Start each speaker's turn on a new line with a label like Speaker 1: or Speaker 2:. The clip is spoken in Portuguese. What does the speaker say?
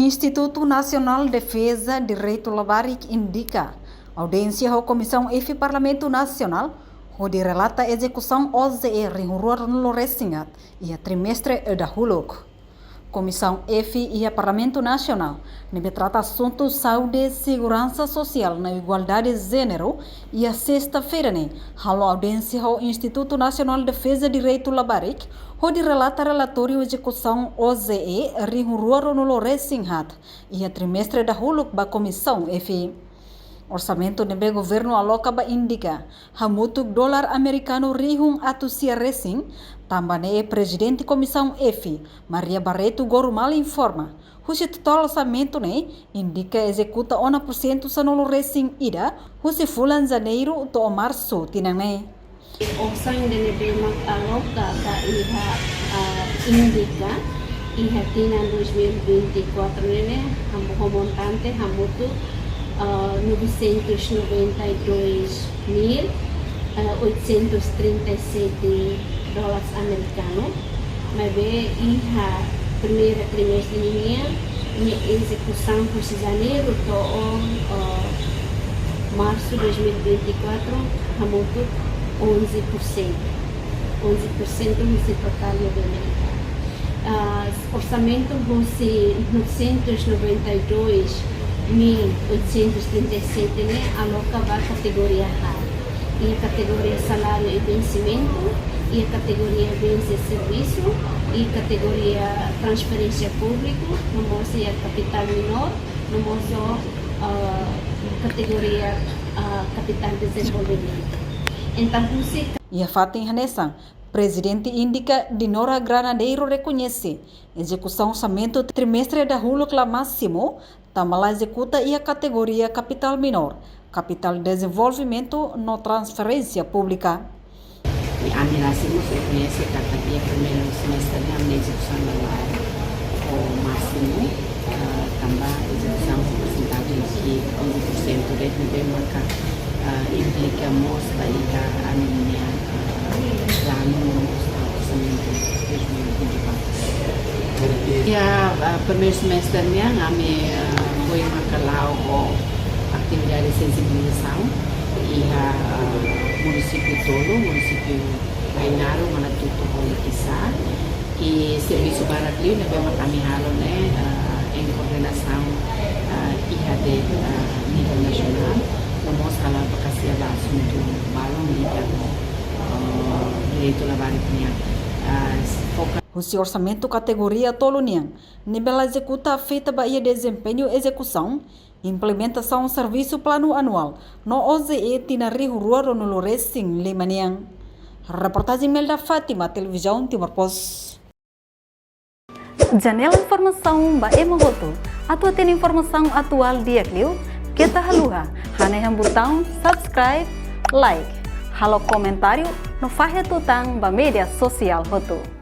Speaker 1: Instituto Nacional de Defesa de Direito Labarik indica audiência à Comissão F Parlamento Nacional onde relata a execução OZE Rinhurur no Resingat e a trimestre da Huluk. Comissão F e a Parlamento Nacional nebe trata assuntos saúde, segurança social na igualdade de gênero e a sexta-feira halo audiência ao Instituto Nacional de Defesa de Direito Labarik onde relata relatório execução OZE Rinhurur no Resingat e a trimestre da Huluk ba Comissão F. Orçamento nebe governo aloca ba indica hamutuk dolar americano rihung atusia resing tambane presidente comissão F Maria Barreto Gorumal informa husi total orçamento indica executa 1% sanolo resing ida husi fulan janeiro to março tinang
Speaker 2: Orçamento nebe aloca ba iha indica iha tinan 2024 hamu montante hamutuk 992.837 dólares americanos, mas iha primeiro trimestre minha execução por janeiro to março 2024 hamutu 11% no total do orçamento fosse 992.837 aloca para a categoria A e a categoria salário e vencimento e a categoria bens e serviço e a categoria transferência público no modo a capital menor no modo categoria capital desenvolvimento então você
Speaker 1: e a Fatin Hanessan presidente indica Dinora Granadeiro reconhece execução orçamento trimestre da Huluk lá máximo também executa e a categoria capital menor, capital desenvolvimento no transferência pública.
Speaker 3: A Miracimo reconhece que a primeiro semestre da execução o máximo, também execução porcentagem de 11% de marca implica mostra e a minha plano orçamento 2024. E a primeiro semestre kami foi makalau atividade de sensibilização e a município Tolo, município Ainaro, Manatuto, Kisar e serviço Baracliu, kami halo em coordenação IHD nível nacional, vamos falar para que seja assunto balão ligado direito labarik
Speaker 1: o orçamento categoria Tolunian, nível executa feita Bahia desempenho execução, implementação serviço plano anual, no OZE tina Rinhurur no Resing Limaniang. Reportagem Melda Fátima, Televisão Timor Post. Janela informação ba emogoto, atua tem informação atual dia Clio, kita haluha, haneham botão subscribe, like, halo comentário, no fahe tutang ba media sosial hotu.